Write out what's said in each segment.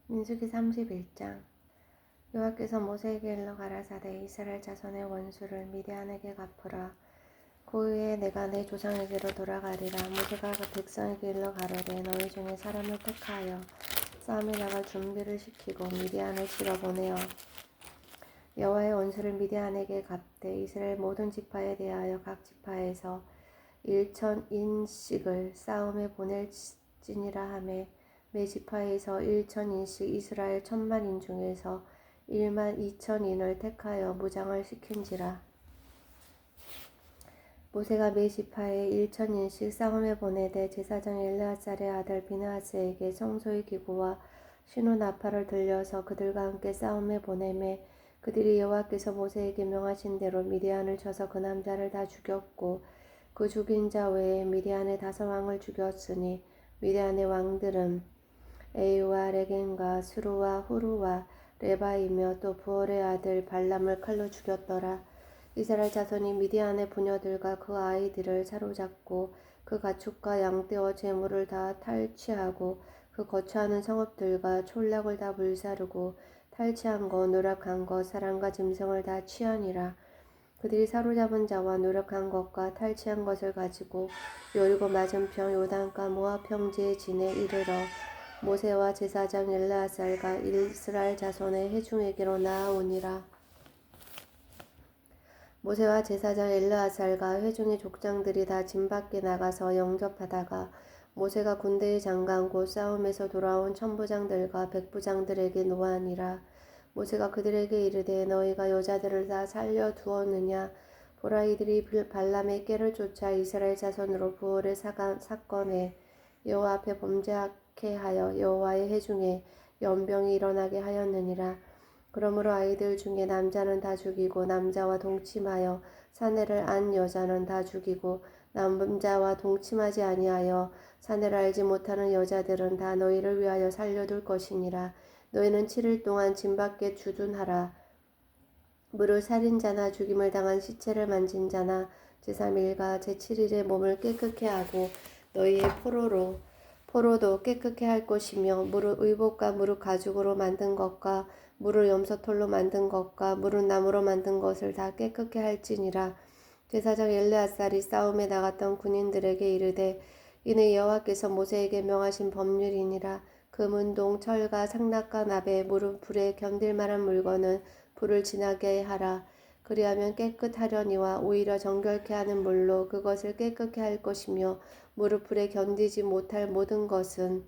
민수기 31장. 여호와께서 모세에게 일러 가라사대 이스라엘 자손의 원수를 미디안에게 갚으라. 그 후에 내가 내 조상에게로 돌아가리라. 모세가 백성에게 일러 가로되 너희 중에 사람을 택하여 싸움에 나갈 준비를 시키고 미디안을 치러 보내어 여호와의 원수를 미디안에게 갚되 이스라엘 모든 지파에 대하여 각 지파에서 1,000인씩을 싸움에 보낼지니라 하매 매 지파에서 1,000인씩 이스라엘 1,000만인 중에서 12,000인을 택하여 무장을 시킨지라. 모세가 매 지파에 1,000인씩 싸움에 보내되 제사장 엘르아살의 아들 비느하스에게 성소의 기구와 신우 나팔을 들려서 그들과 함께 싸움에 보내매 그들이 여호와께서 모세에게 명하신 대로 미디안을 쳐서 그 남자를 다 죽였고 그 죽인 자 외에 미디안의 5왕을 죽였으니 미디안의 왕들은 에이와 레겐과 스루와 후루와 레바이며 또 부올의 아들 발람을 칼로 죽였더라. 이스라엘 자손이 미디안의 부녀들과 그 아이들을 사로잡고 그 가축과 양떼와 재물을 다 탈취하고 그 거처하는 성읍들과 촌락을 다 불사르고 탈취한 것, 노력한 것, 사람과 짐승을 다 취하니라. 그들이 사로잡은 자와 노력한 것과 탈취한 것을 가지고 여리고 맞은편 요단가 모압 평지에 진에 이르러 모세와 제사장 엘르아살과 이스라엘 자손의 회중에게로 나아오니라. 모세와 제사장 엘르아살과 회중의 족장들이 다 진 밖에 나가서 영접하다가 모세가 군대의 장관 곧 싸움에서 돌아온 천부장들과 백부장들에게 노하니라. 모세가 그들에게 이르되 너희가 여자들을 다 살려두었느냐. 보라 이들이 발람의 꾀를 쫓아 이스라엘 자손으로 부올의 사건에 여호와 앞에 범죄하게 하여 여호와의 회중에 연병이 일어나게 하였느니라. 그러므로 아이들 중에 남자는 다 죽이고 남자와 동침하여 사내를 안 여자는 다 죽이고 남자와 동침하지 아니하여 사내를 알지 못하는 여자들은 다 너희를 위하여 살려둘 것이니라. 너희는 7일 동안 진 밖에 주둔하라. 무릇 살인자나 죽임을 당한 시체를 만진 자나 제3일과 제7일에 몸을 깨끗게 하고 너희의 포로도 깨끗게 할 것이며 무릇 의복과 무릇 가죽으로 만든 것과 무릇 염소털로 만든 것과 무릇 나무로 만든 것을 다 깨끗게 할지니라. 제사장 엘르아살이 싸움에 나갔던 군인들에게 이르되 이는 여호와께서 모세에게 명하신 법률이니라. 금은동 철과 상납과 나베 무릇 불에 견딜 만한 물건은 불을 지나게 하라. 그리하면 깨끗하려니와 오히려 정결케 하는 물로 그것을 깨끗게 할 것이며 무릇 불에 견디지 못할 모든 것은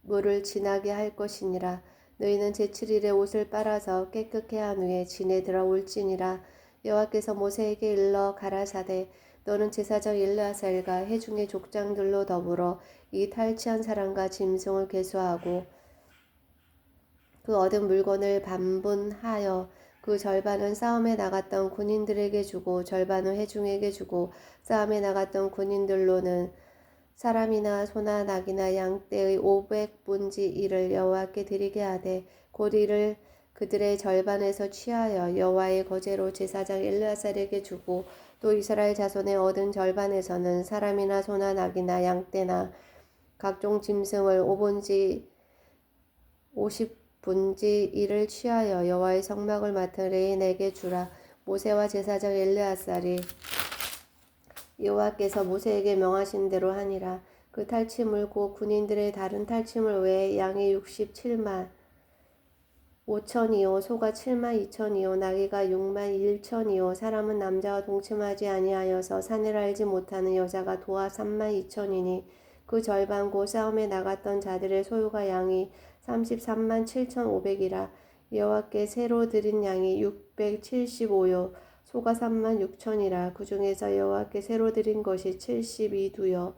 물을 지나게 할 것이니라. 너희는 제7일에 옷을 빨아서 깨끗게 한 후에 진에 들어올지니라. 여호와께서 모세에게 일러 가라사대 너는 제사장 엘르아살과 회중의 족장들로 더불어 이 탈취한 사람과 짐승을 계수하고 그 얻은 물건을 반분하여 그 절반은 싸움에 나갔던 군인들에게 주고 절반은 회중에게 주고 싸움에 나갔던 군인들로는 사람이나 소나 낙이나 양떼의 500분지 1을 여호와께 드리게 하되 곧 이를 그들의 절반에서 취하여 여호와의 거제로 제사장 엘르아살에게 주고 또 이스라엘 자손의 얻은 절반에서는 사람이나 소나 낙이나 양떼나 각종 짐승을 5분지 50분지 1을 취하여 여호와의 성막을 맡은 레인에게 주라. 모세와 제사장 엘르아살이 여호와께서 모세에게 명하신 대로 하니라. 그 탈취물 곧 군인들의 다른 탈취물 외에 양이 67만 5천이요 소가 7만 2천이요 나귀가 6만 1천이요 사람은 남자와 동침하지 아니하여서 사내를 알지 못하는 여자가 도와 3만 2천이니 그 절반 곧 싸움에 나갔던 자들의 소유가 양이 33만 7천5백이라. 여호와께 새로 드린 양이 675요 소가 3만 6천이라. 그 중에서 여호와께 새로 드린 것이 72두요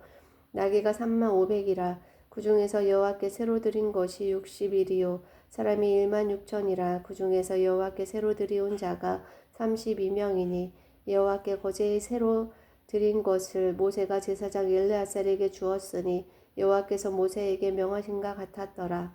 나귀가 3만 5백이라. 그 중에서 여호와께 새로 드린 것이 61이요 사람이 1만 6천이라. 그 중에서 여호와께 새로 드리온 자가 32명이니 여호와께 거제에 새로 드린 것을 모세가 제사장 엘르아살에게 주었으니 여호와께서 모세에게 명하신가 같았더라.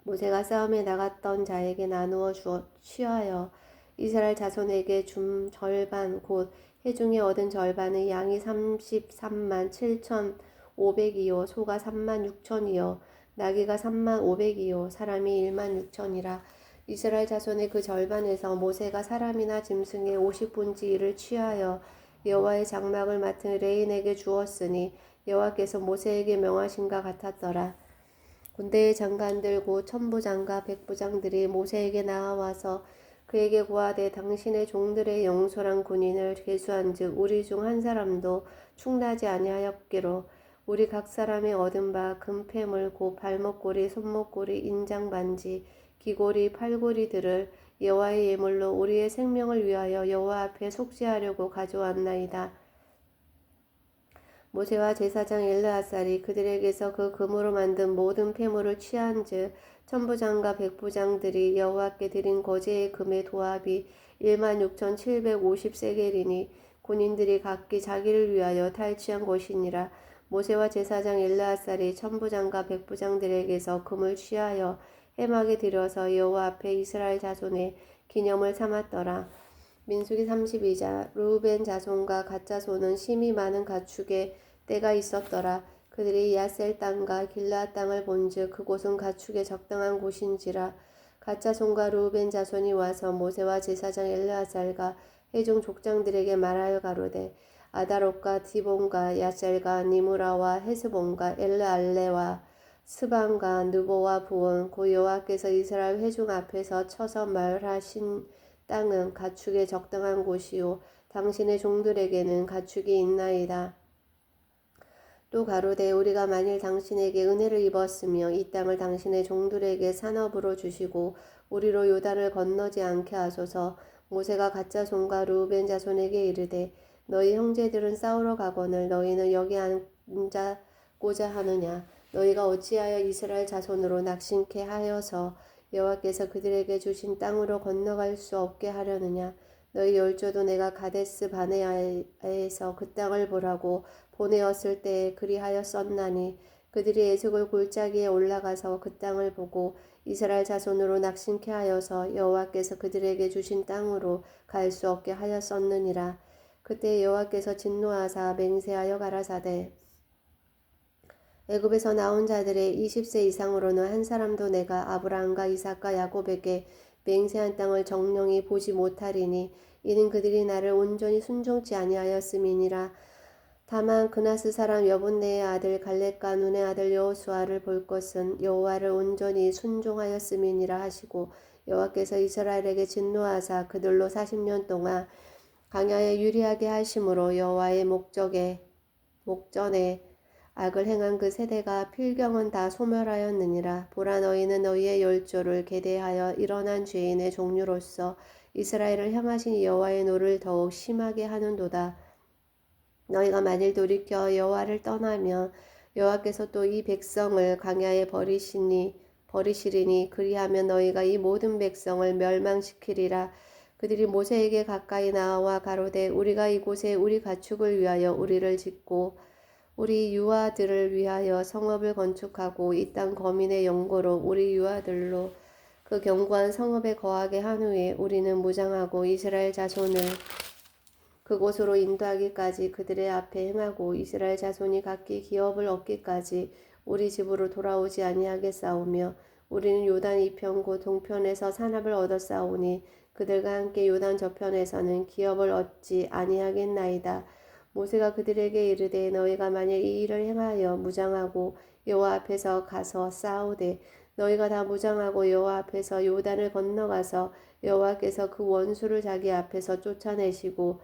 모세가 싸움에 나갔던 자에게 나누어 취하여 이스라엘 자손에게 준 절반 곧 회중에 얻은 절반의 양이 33만 7천 5백이요 소가 3만 6천이요 나귀가 35,000이요 사람이 16,000이라. 이스라엘 자손의 그 절반에서 모세가 사람이나 짐승의 50분의 1을 취하여 여호와의 장막을 맡은 레인에게 주었으니 여호와께서 모세에게 명하신가 같았더라. 군대의 장관들 곧 천부장과 백부장들이 모세에게 나와서 그에게 고하되 당신의 종들의 영솔한 군인을 계수한즉 우리 중 한 사람도 충나지 아니하였기로 우리 각 사람이 얻은 바 금패물 곧 발목고리 손목고리 인장반지 귀고리 팔고리들을 여호와의 예물로 우리의 생명을 위하여 여호와 앞에 속죄하려고 가져왔나이다. 모세와 제사장 엘르아살이 그들에게서 그 금으로 만든 모든 폐물을 취한즉 천부장과 백부장들이 여호와께 드린 거제의 금의 도합이 16,750세겔이니 군인들이 각기 자기를 위하여 탈취한 것이니라. 모세와 제사장 엘르아살이 천부장과 백부장들에게서 금을 취하여 해막에 들여서 여호와 앞에 이스라엘 자손의 기념을 삼았더라. 민수기 32장. 르우벤 자손과 갓 자손은 심히 많은 가축에 때가 있었더라. 그들이 야셀 땅과 길르앗 땅을 본즉 그곳은 가축에 적당한 곳인지라. 갓 자손과 르우벤 자손이 와서 모세와 제사장 엘르아살과 회중 족장들에게 말하여 가로되 아다롯과 디본과 야셀과 니무라와 헤스본과 엘르알레와 스반과 느보와 부온 고 여호와께서 이스라엘 회중 앞에서 쳐서 말하신 땅은 가축에 적당한 곳이요 당신의 종들에게는 가축이 있나이다. 또 가로되 우리가 만일 당신에게 은혜를 입었으며 이 땅을 당신의 종들에게 산업으로 주시고 우리로 요단을 건너지 않게 하소서. 모세가 갓 자손과 르우벤 자손에게 이르되 너희 형제들은 싸우러 가거늘 너희는 여기 앉고자 하느냐. 너희가 어찌하여 이스라엘 자손으로 낙심케 하여서 여호와께서 그들에게 주신 땅으로 건너갈 수 없게 하려느냐. 너희 열조도 내가 가데스 바네아에서 그 땅을 보라고 보내었을 때에 그리하였었나니 그들이 에스골 골짜기에 올라가서 그 땅을 보고 이스라엘 자손으로 낙심케 하여서 여호와께서 그들에게 주신 땅으로 갈 수 없게 하였었느니라. 그때 여호와께서 진노하사 맹세하여 가라사대 애굽에서 나온 자들의 20세 이상으로는 한 사람도 내가 아브라함과 이삭과 야곱에게 맹세한 땅을 정령이 보지 못하리니 이는 그들이 나를 온전히 순종치 아니하였음이니라. 다만 그나스 사람 여분네의 아들 갈렙과 눈의 아들 여호수아를 볼 것은 여호와를 온전히 순종하였음이니라 하시고 여호와께서 이스라엘에게 진노하사 그들로 40년 동안 광야에 유리하게 하심으로 여호와의 목전에 악을 행한 그 세대가 필경은 다 소멸하였느니라. 보라 너희는 너희의 열조를 계대하여 일어난 죄인의 종류로서 이스라엘을 향하신 여호와의 노를 더욱 심하게 하는도다. 너희가 만일 돌이켜 여호와를 떠나면 여호와께서 또 이 백성을 광야에 버리시리니 그리하면 너희가 이 모든 백성을 멸망시키리라. 그들이 모세에게 가까이 나와 가로되 우리가 이곳에 우리 가축을 위하여 우리를 짓고 우리 유아들을 위하여 성읍을 건축하고 이 땅 거민의 영고로 우리 유아들로 그 견고한 성읍에 거하게 한 후에 우리는 무장하고 이스라엘 자손을 그곳으로 인도하기까지 그들의 앞에 행하고 이스라엘 자손이 각기 기업을 얻기까지 우리 집으로 돌아오지 아니하겠사오며 우리는 요단 이편 곧 동편에서 산업을 얻었사오니 그들과 함께 요단 저편에서는 기업을 얻지 아니하겠나이다. 모세가 그들에게 이르되 너희가 만일 이 일을 행하여 무장하고 여호와 앞에서 가서 싸우되 너희가 다 무장하고 여호와 앞에서 요단을 건너가서 여호와께서 그 원수를 자기 앞에서 쫓아내시고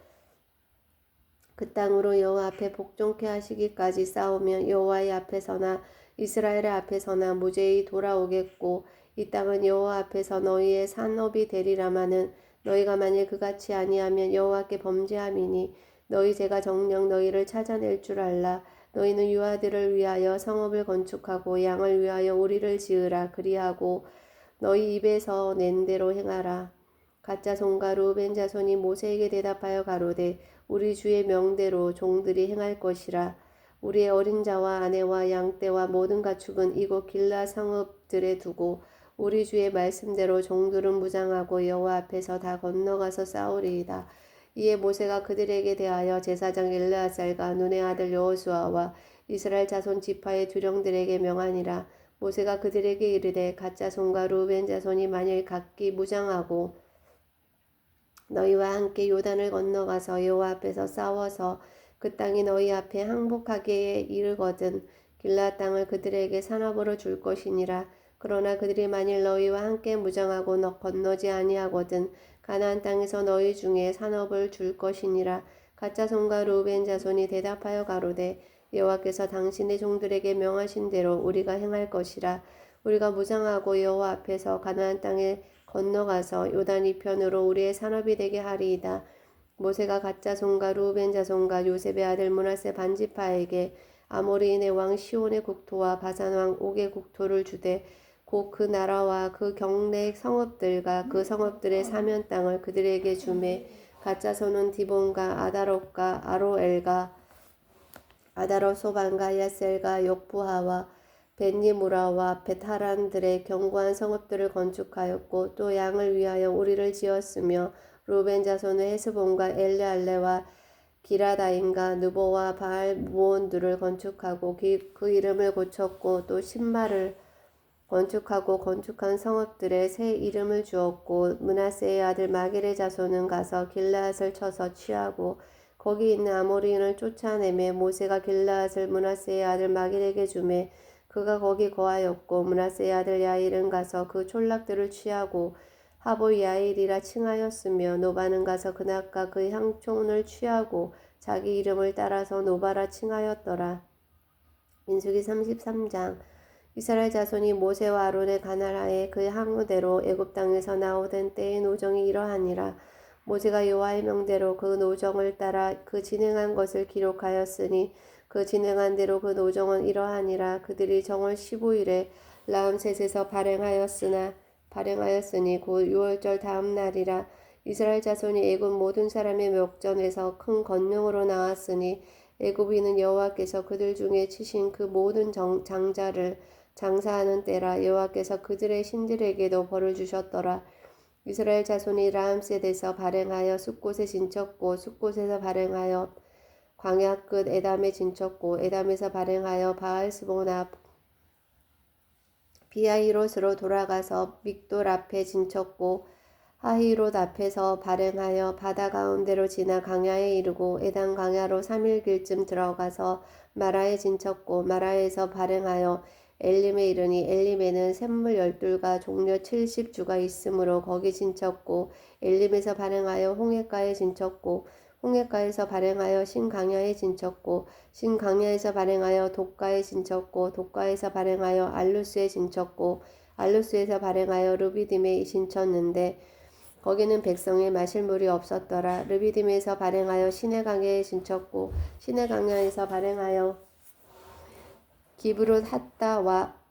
그 땅으로 여호와 앞에 복종케 하시기까지 싸우면 여호와의 앞에서나 이스라엘의 앞에서나 무죄히 돌아오겠고 이 땅은 여호와 앞에서 너희의 산업이 되리라마는 너희가 만일 그같이 아니하면 여호와께 범죄함이니 너희 죄가 정녕 너희를 찾아낼 줄 알라. 너희는 유아들을 위하여 성읍을 건축하고 양을 위하여 우리를 지으라. 그리하고 너희 입에서 낸 대로 행하라. 갓 자손과 르우벤 자손이 모세에게 대답하여 가로되 우리 주의 명대로 종들이 행할 것이라. 우리의 어린 자와 아내와 양떼와 모든 가축은 이곳 길라 성읍들에 두고 우리 주의 말씀대로 종들은 무장하고 여호와 앞에서 다 건너가서 싸우리이다. 이에 모세가 그들에게 대하여 제사장 엘르아살과 눈의 아들 여호수아와 이스라엘 자손 지파의 두령들에게 명하니라. 모세가 그들에게 이르되 갓 자손과 루벤 자손이 만일 각기 무장하고 너희와 함께 요단을 건너가서 여호와 앞에서 싸워서 그 땅이 너희 앞에 항복하게 이르거든 길앗 땅을 그들에게 산업으로 줄 것이니라. 그러나 그들이 만일 너희와 함께 무장하고 건너지 아니하거든 가나안 땅에서 너희 중에 산업을 줄 것이니라. 갓 자손과 루벤 자손이 대답하여 가로되 여호와께서 당신의 종들에게 명하신 대로 우리가 행할 것이라. 우리가 무장하고 여호와 앞에서 가나안 땅에 건너가서 요단 이편으로 우리의 산업이 되게 하리이다. 모세가 갓 자손과 루벤 자손과 요셉의 아들 므낫세 반지파에게 아모리인의 왕 시온의 국토와 바산 왕 옥의 국토를 주되 곧 그 나라와 그 경내 성읍들과 그 성읍들의 사면 땅을 그들에게 주매 갓 자손은 디본과 아다롯과 아로엘과 아다롯 소반과 야셀과 욕부하와 벳니무라와 벳하란들의 견고한 성읍들을 건축하였고 또 양을 위하여 우리를 지었으며 루벤 자손은 헤스본과 엘레알레와 기라다임과 느보와 바알 무온들을 건축하고 그 이름을 고쳤고 또 신마를 건축하고 건축한 성읍들의 새 이름을 주었고 므낫세의 아들 마길의 자손은 가서 길라앗을 쳐서 취하고 거기 있는 아모리인을 쫓아내매 모세가 길라앗을 므낫세의 아들 마길에게 주매 그가 거기 거하였고 므낫세의 아들 야일은 가서 그 촌락들을 취하고 하보 야일이라 칭하였으며 노바는 가서 그낙과 그 향촌을 취하고 자기 이름을 따라서 노바라 칭하였더라. 민수기 33장. 이스라엘 자손이 모세와 아론의 가나라에 그 항우대로 애굽 땅에서 나오던 때의 노정이 이러하니라. 모세가 여호와의 명대로 그 노정을 따라 그 진행한 것을 기록하였으니 그 진행한 대로 그 노정은 이러하니라. 그들이 정월 15일에 라암셋에서 발행하였으니 곧 6월절 다음 날이라. 이스라엘 자손이 애굽 모든 사람의 목전에서 큰 권능으로 나왔으니 애굽인은 여호와께서 그들 중에 치신 그 모든 장자를 장사하는 때라. 여호와께서 그들의 신들에게도 벌을 주셨더라. 이스라엘 자손이 라암셋에서 발행하여 숫곳에 진쳤고 숫곳에서 발행하여 광야 끝 에담에 진쳤고 에담에서 발행하여 바알스본 앞 비하히롯으로 돌아가서 믹돌 앞에 진쳤고 하히롯 앞에서 발행하여 바다 가운데로 지나 강야에 이르고 에단 강야로 3일 길쯤 들어가서 마라에 진쳤고 마라에서 발행하여 엘림에 이르니 엘림에는 샘물 12과 종려 70주가 있으므로 거기 진쳤고 엘림에서 발행하여 홍해가에 진쳤고 홍해가에서 발행하여 신강야에 진쳤고 신강야에서 발행하여 독가에 진쳤고 독가에서 발행하여 알루스에 진쳤고 알루스에서 발행하여 르비딤에 진쳤는데 거기는 백성이 마실 물이 없었더라. 르비딤에서 발행하여 시내강야에 진쳤고 시내강야에서 발행하여 기브롯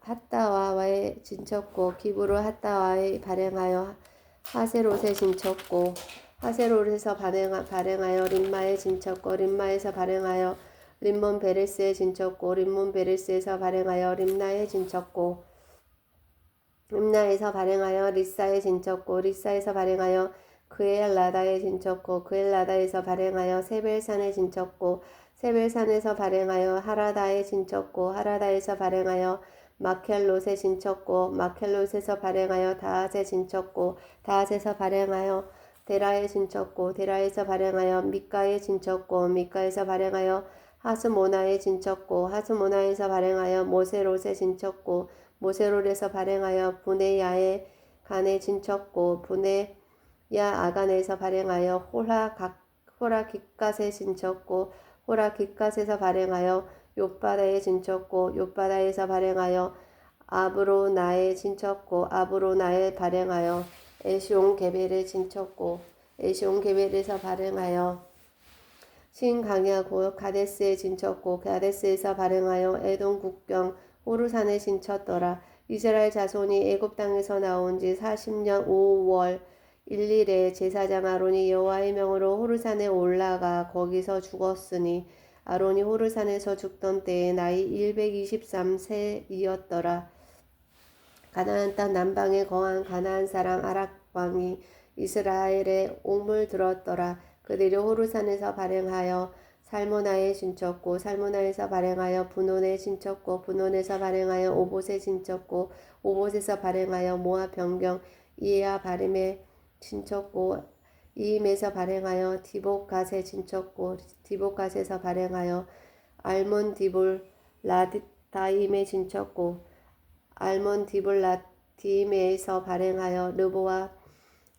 핫다와에 진쳤고 기브롯 핫다와에 발행하여 하세롯에 진쳤고 하세롯에서 발행하여 림마에 진쳤고 림마에서 발행하여 림몬 베레스에 진쳤고 림몬 베레스에서 발행하여 림나에 진쳤고 림나에서 발행하여 리사에 진쳤고 리사에서 발행하여 그엘라다에 진쳤고 그엘라다에서 발행하여 세벨산에 진쳤고 세벨산에서 발행하여 하라다에 진쳤고 하라다에서 발행하여 마켈롯에 진쳤고 마켈롯에서 발행하여 다핫에 진쳤고 다핫에서 발행하여 데라에 진쳤고 데라에서 발행하여 미가에 진쳤고 미가에서 발행하여 하스모나에 진쳤고 하스모나에서 발행하여 모세롯에 진쳤고 모세롯에서 발행하여 부네야에 간에 진쳤고 부네야 아간에서 발행하여 호라 깃갓에 진쳤고 호라 깃갓에서 발행하여 욥바다에 진쳤고 욥바다에서 발행하여 아브로나에 진쳤고 아브로나에 발행하여 에시온 게벨에 진쳤고 에시온 게벨에서 발행하여 신강야 곧 가데스에 진쳤고 가데스에서 발행하여 에돔 국경 호르산에 진쳤더라. 이스라엘 자손이 애굽 땅에서 나온 지 40년 5월 1일에 제사장 아론이 여호와의 명으로 호르산에 올라가 거기서 죽었으니 아론이 호르산에서 죽던 때에 나이 123세이었더라. 가나안 땅 남방에 거한 가나안 사람 아락 왕이 이스라엘의 옴을 들었더라. 그들이 호르산에서 발행하여 살모나에 진쳤고 살모나에서 발행하여 분온에 진쳤고 분온에서 발행하여 오봇에 진쳤고 오봇에서 발행하여 모압 변경 이에야 바림에 진쳤고 이임에서 발행하여 디봇갓에 진쳤고 디봇갓에서 발행하여 알몬 디볼 라다임에 진쳤고 알몬 디볼 라디임에서 발행하여 르보와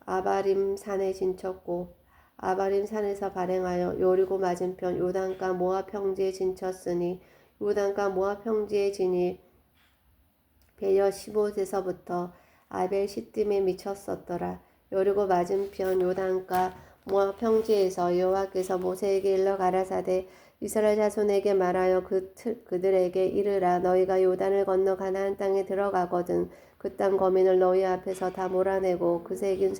아바림 산에 진쳤고 아바림 산에서 발행하여 요리고 맞은편 요단가 모압 평지에 진쳤으니 요단가 모압 평지에 진이 베여 15에서부터 아벨 시딤에 미쳤었더라. 요리고 맞은편 요단가 모압 평지에서 여호와께서 모세에게 일러 가라사대 이스라엘 자손에게 말하여 그들에게 이르라 너희가 요단을 건너 가나안 땅에 들어가거든 그 땅 거민을 너희 앞에서 다 몰아내고 그 새긴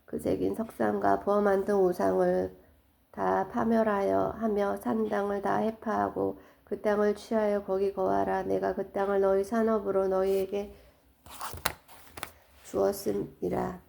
그 새긴 석상과 부어 만든 우상을 다 파멸하여 하며 산 땅을 다 해파하고 그 땅을 취하여 거기 거하라. 내가 그 땅을 너희 산업으로 너희에게 주었음이라.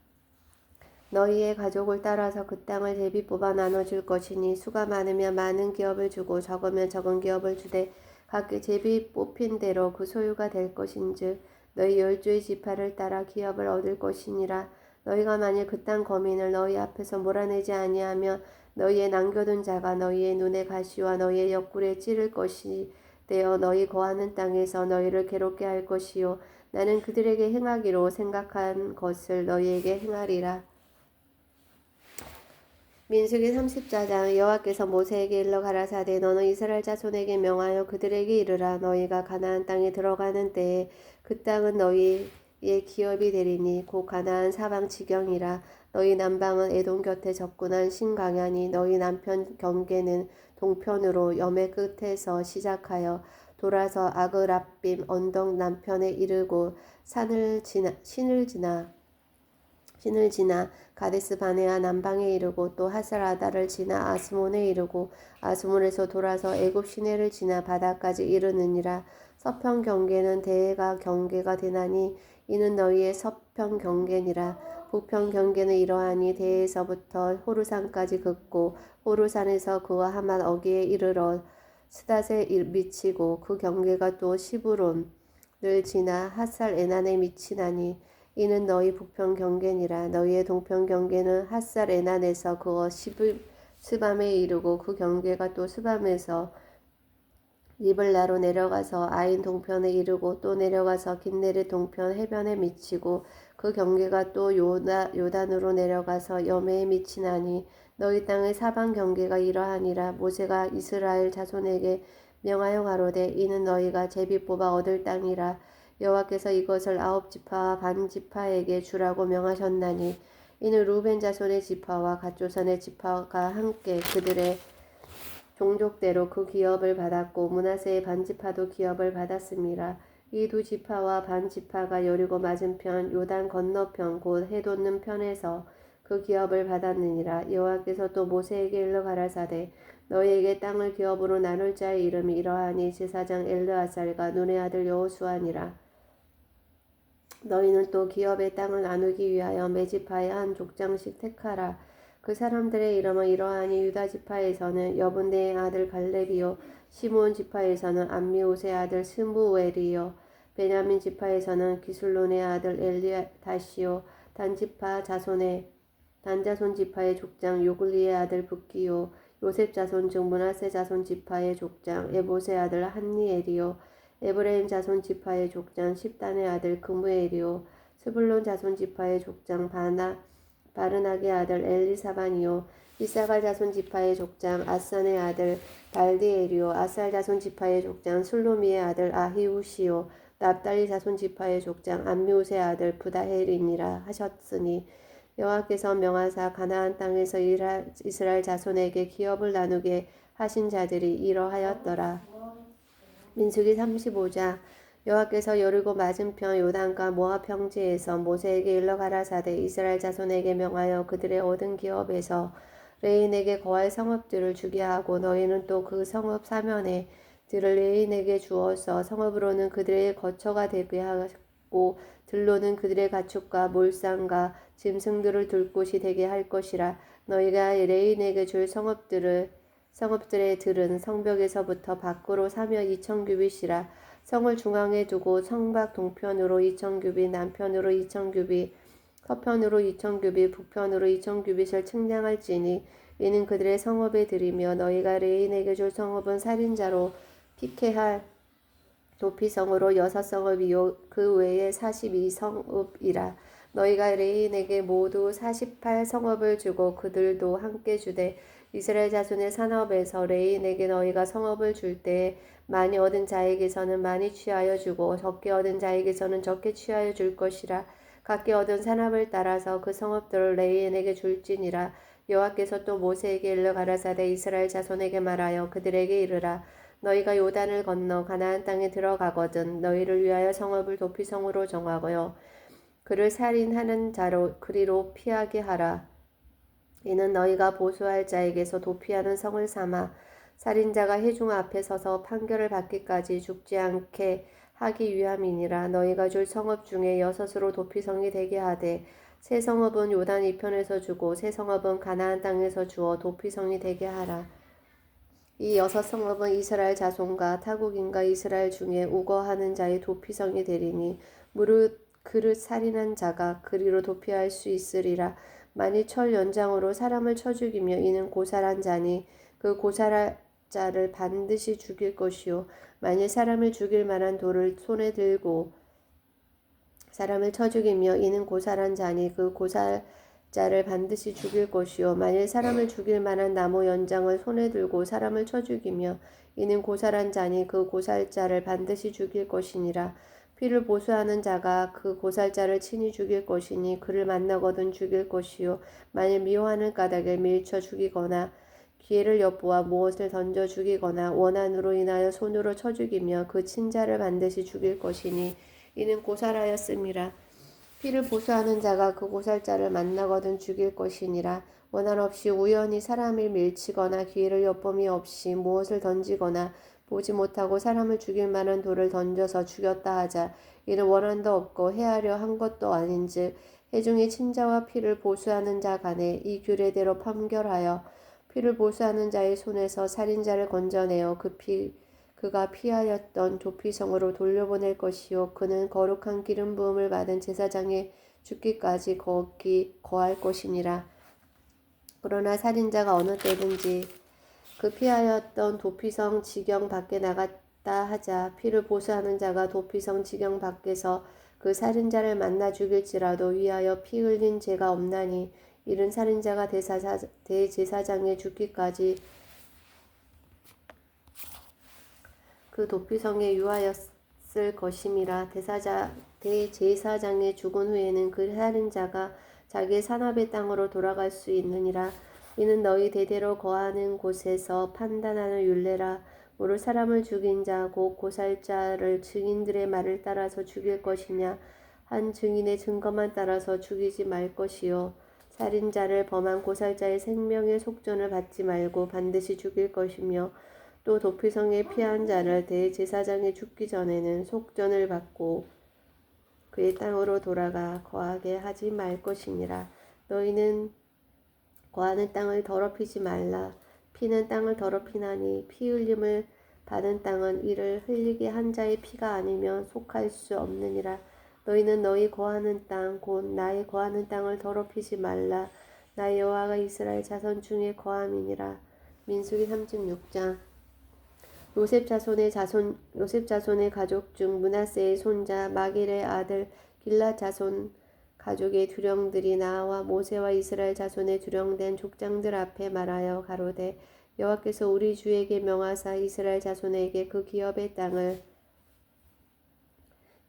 너희의 가족을 따라서 그 땅을 제비 뽑아 나눠줄 것이니 수가 많으면 많은 기업을 주고 적으면 적은 기업을 주되 각기 제비 뽑힌 대로 그 소유가 될 것인즉 너희 열주의 지파를 따라 기업을 얻을 것이니라. 너희가 만일 그 땅 거민을 너희 앞에서 몰아내지 아니하면 너희의 남겨둔 자가 너희의 눈에 가시와 너희의 옆구리에 찌를 것이 되어 너희 거하는 땅에서 너희를 괴롭게 할 것이요 나는 그들에게 행하기로 생각한 것을 너희에게 행하리라. 민수기 30장 여호와께서 모세에게 일러 가라사대 너는 이스라엘 자손에게 명하여 그들에게 이르라 너희가 가나안 땅에 들어가는 때에 그 땅은 너희의 기업이 되리니 곧 가나안 사방 지경이라. 너희 남방은 에돔 곁에 접근한 신강야니 너희 남편 경계는 동편으로 염해 끝에서 시작하여 돌아서 아그랍빔 언덕 남편에 이르고 신을 지나 가데스 바네아 남방에 이르고 또 하살아다를 지나 아스몬에 이르고 아스몬에서 돌아서 애굽 시내를 지나 바다까지 이르느니라. 서편 경계는 대해가 경계가 되나니 이는 너희의 서편 경계니라. 북편 경계는 이러하니 대해에서부터 호르산까지 긋고 호르산에서 그와 하맛 어기에 이르러 스닷에 미치고 그 경계가 또 시브론을 지나 핫살 에난에 미치나니 이는 너희 북편 경계니라. 너희의 동편 경계는 핫살 에난에서 그어 스밤에 이르고 그 경계가 또 스밤에서 리블라로 내려가서 아인 동편에 이르고 또 내려가서 긴네렛 동편 해변에 미치고 그 경계가 또 요단으로 내려가서 여매에 미치나니 너희 땅의 사방 경계가 이러하니라. 모세가 이스라엘 자손에게 명하여 가로되 이는 너희가 제비 뽑아 얻을 땅이라. 여호와께서 이것을 9지파와 반 지파에게 주라고 명하셨나니 이는 루벤 자손의 지파와 갓조선의 지파가 함께 그들의 종족대로 그 기업을 받았고 므낫세의 반지파도 기업을 받았습니다. 이 두 지파와 반지파가 여리고 맞은편 요단 건너편 곧 해돋는 편에서 그 기업을 받았느니라. 여호와께서 또 모세에게 일러 가라사대 너희에게 땅을 기업으로 나눌 자의 이름이 이러하니 제사장 엘르아살과 눈의 아들 여호수아니라. 너희는 또 기업의 땅을 나누기 위하여 매지파의 한 족장씩 택하라. 그 사람들의 이름은 이러하니 유다 지파에서는 여분네의 아들 갈렙이요 시므온 지파에서는 암미옷의 아들 스무엘이요 베냐민 지파에서는 기술론의 아들 엘리다시요 단자손 지파의 족장 요글리의 아들 붓기요 요셉 자손 중 므낫세 자손 지파의 족장 에봇의 아들 한니엘이요 에브라임 자손 지파의 족장 십단의 아들 그무엘이요 스불론 자손 지파의 족장 바르나게 아들 엘리사반이요 이사갈 자손 지파의 족장 아산의 아들 발디엘이요 아살 자손 지파의 족장 술로미의 아들 아히우시요 납달리 자손 지파의 족장 암미옷의 아들 부다헬이니라 하셨으니 여호와께서 명하사 가나안 땅에서 이스라엘 자손에게 기업을 나누게 하신 자들이 이러하였더라. 민수기 35장 여호와께서 여리고 맞은편 요단과 모압 평지에서 모세에게 일러 가라사대 이스라엘 자손에게 명하여 그들의 얻은 기업에서 레인에게 거할 성읍들을 주게 하고 너희는 또 그 성읍 사면에 들을 레인에게 주어서 성읍으로는 그들의 거처가 되게 하고 들로는 그들의 가축과 몰상과 짐승들을 둘 곳이 되게 할 것이라. 너희가 레인에게 줄 성읍들의 들은 성벽에서부터 밖으로 사며 2,000규빗이라. 성을 중앙에 두고 성밖 동편으로 2,000규빗, 남편으로 2,000규빗, 서편으로 2,000규빗, 북편으로 2,000규빗을 측량할지니 이는 그들의 성읍에 들이며 너희가 레인에게 줄 성읍은 살인자로 피케할 도피성으로 6성읍이요 그 외에 42성읍이라. 너희가 레인에게 모두 48성읍을 주고 그들도 함께 주되 이스라엘 자손의 산업에서 레인에게 너희가 성읍을 줄 때에 많이 얻은 자에게서는 많이 취하여 주고 적게 얻은 자에게서는 적게 취하여 줄 것이라. 각기 얻은 산업을 따라서 그 성읍들을 레인에게 줄지니라. 여호와께서 또 모세에게 일러 가라사대 이스라엘 자손에게 말하여 그들에게 이르라. 너희가 요단을 건너 가나안 땅에 들어가거든 너희를 위하여 성읍을 도피성으로 정하고요 그를 살인하는 자로 그리로 피하게 하라. 이는 너희가 보수할 자에게서 도피하는 성을 삼아 살인자가 회중 앞에 서서 판결을 받기까지 죽지 않게 하기 위함이니라. 너희가 줄 성읍 중에 6으로 도피성이 되게 하되 세 성읍은 요단 이편에서 주고 세 성읍은 가나안 땅에서 주어 도피성이 되게 하라. 이 6성읍은 이스라엘 자손과 타국인과 이스라엘 중에 우거하는 자의 도피성이 되리니 무릇 그릇 살인한 자가 그리로 도피할 수 있으리라. 만일 철 연장으로 사람을 쳐 죽이며 이는 고살한 자니 그 고살할 자를 반드시 죽일 것이요 만일 사람을 죽일 만한 돌을 손에 들고 사람을 쳐 죽이며 이는 고살한 자니 그 고살자를 반드시 죽일 것이요 만일 사람을 죽일 만한 나무 연장을 손에 들고 사람을 쳐 죽이며 이는 고살한 자니 그 고살자를 반드시 죽일 것이니라. 피를 보수하는 자가 그 고살자를 친히 죽일 것이니 그를 만나거든 죽일 것이요 만일 미워하는 까닭에 밀쳐 죽이거나 기회를 엿보아 무엇을 던져 죽이거나 원한으로 인하여 손으로 쳐 죽이며 그 친자를 반드시 죽일 것이니 이는 고살하였음이라. 피를 보수하는 자가 그 고살자를 만나거든 죽일 것이니라. 원한 없이 우연히 사람을 밀치거나 기회를 엿봄이 없이 무엇을 던지거나 보지 못하고 사람을 죽일 만한 돌을 던져서 죽였다 하자. 이는 원한도 없고 해하려 한 것도 아닌즉 회중의 친자와 피를 보수하는 자 간에 이 규례대로 판결하여 피를 보수하는 자의 손에서 살인자를 건져내어 그가 피하였던 도피성으로 돌려보낼 것이요 그는 거룩한 기름 부음을 받은 제사장의 죽기까지 거기 거할 것이니라. 그러나 살인자가 어느 때든지 그 피하였던 도피성 지경 밖에 나갔다 하자 피를 보수하는 자가 도피성 지경 밖에서 그 살인자를 만나 죽일지라도 위하여 피 흘린 죄가 없나니 이른 살인자가 대제사장의 죽기까지 그 도피성에 유하였을 것임이라. 대제사장의 죽은 후에는 그 살인자가 자기의 산업의 땅으로 돌아갈 수 있느니라. 이는 너희 대대로 거하는 곳에서 판단하는 율례라. 무릇 사람을 죽인 자 곧 고살자를 증인들의 말을 따라서 죽일 것이냐 한 증인의 증거만 따라서 죽이지 말 것이요 살인자를 범한 고살자의 생명의 속전을 받지 말고 반드시 죽일 것이며 또 도피성에 피한 자를 대제사장이 죽기 전에는 속전을 받고 그의 땅으로 돌아가 거하게 하지 말 것이니라. 너희는 거하는 땅을 더럽히지 말라. 피는 땅을 더럽히나니 피 흘림을 받은 땅은 이를 흘리게 한 자의 피가 아니면 속할 수 없느니라. 너희는 너희 거하는 땅 곧 나의 거하는 땅을 더럽히지 말라. 나 여호와가 이스라엘 자손 중에 거함이니라. 민수기 36장. 요셉 자손의 가족 중 므낫세의 손자 마길의 아들 길랏 자손 가족의 두령들이 나와 모세와 이스라엘 자손의 두령된 족장들 앞에 말하여 가로되 여호와께서 우리 주에게 명하사 이스라엘 자손에게 그 기업의 땅을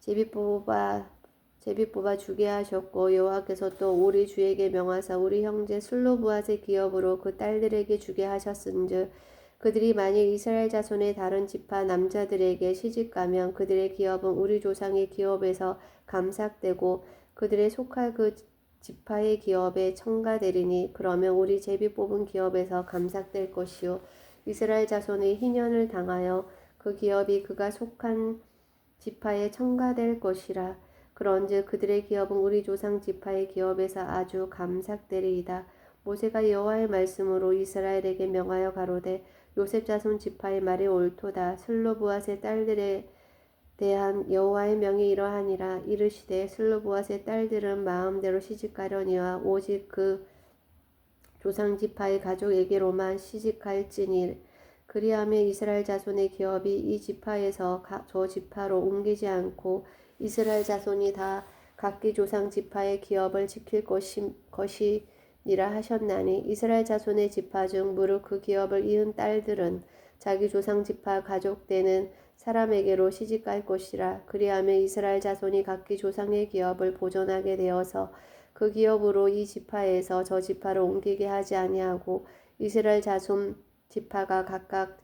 제비 뽑아 주게 하셨고 여호와께서 또 우리 주에게 명하사 우리 형제 슬로브앗의 기업으로 그 딸들에게 주게 하셨은즉 그들이 만일 이스라엘 자손의 다른 지파 남자들에게 시집가면 그들의 기업은 우리 조상의 기업에서 감삭되고 그들의 속할 그 지파의 기업에 첨가되리니 그러면 우리 제비 뽑은 기업에서 감삭될 것이요 이스라엘 자손의 희년을 당하여 그 기업이 그가 속한 지파에 첨가될 것이라. 그런즉 그들의 기업은 우리 조상 지파의 기업에서 아주 감삭되리이다. 모세가 여호와의 말씀으로 이스라엘에게 명하여 가로되 요셉 자손 지파의 말이 옳도다. 슬로브앗의 딸들에 대한 여호와의 명이 이러하니라. 이르시되 슬로브앗의 딸들은 마음대로 시집가려니와 오직 그 조상 지파의 가족에게로만 시집갈지니 그리하며 이스라엘 자손의 기업이 이 지파에서 저 지파로 옮기지 않고 이스라엘 자손이 다 각기 조상 지파의 기업을 지킬 것이니라 하셨나니 이스라엘 자손의 지파 중 무릇 그 기업을 이은 딸들은 자기 조상 지파 가족되는 사람에게로 시집갈 것이라. 그리하며 이스라엘 자손이 각기 조상의 기업을 보존하게 되어서 그 기업으로 이 지파에서 저 지파를 옮기게 하지 아니하고 이스라엘 자손 지파가 각각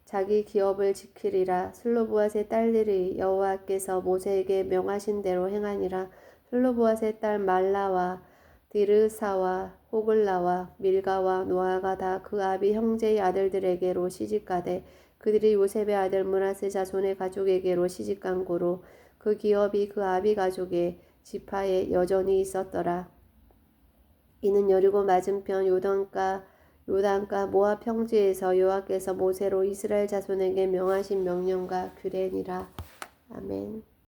자기 기업을 지키리라. 슬로브앗의 딸들이 여호와께서 모세에게 명하신 대로 행하니라. 슬로브앗의 딸 말라와 디르사와 호글라와 밀가와 노아가 다 그 아비 형제의 아들들에게로 시집가되 그들이 요셉의 아들 므낫세 자손의 가족에게로 시집간 고로 그 기업이 그 아비 가족의 지파에 여전히 있었더라. 이는 여리고 맞은편 요단가 모압 평지에서 여호와께서 모세로 이스라엘 자손에게 명하신 명령과 규례니라. 아멘.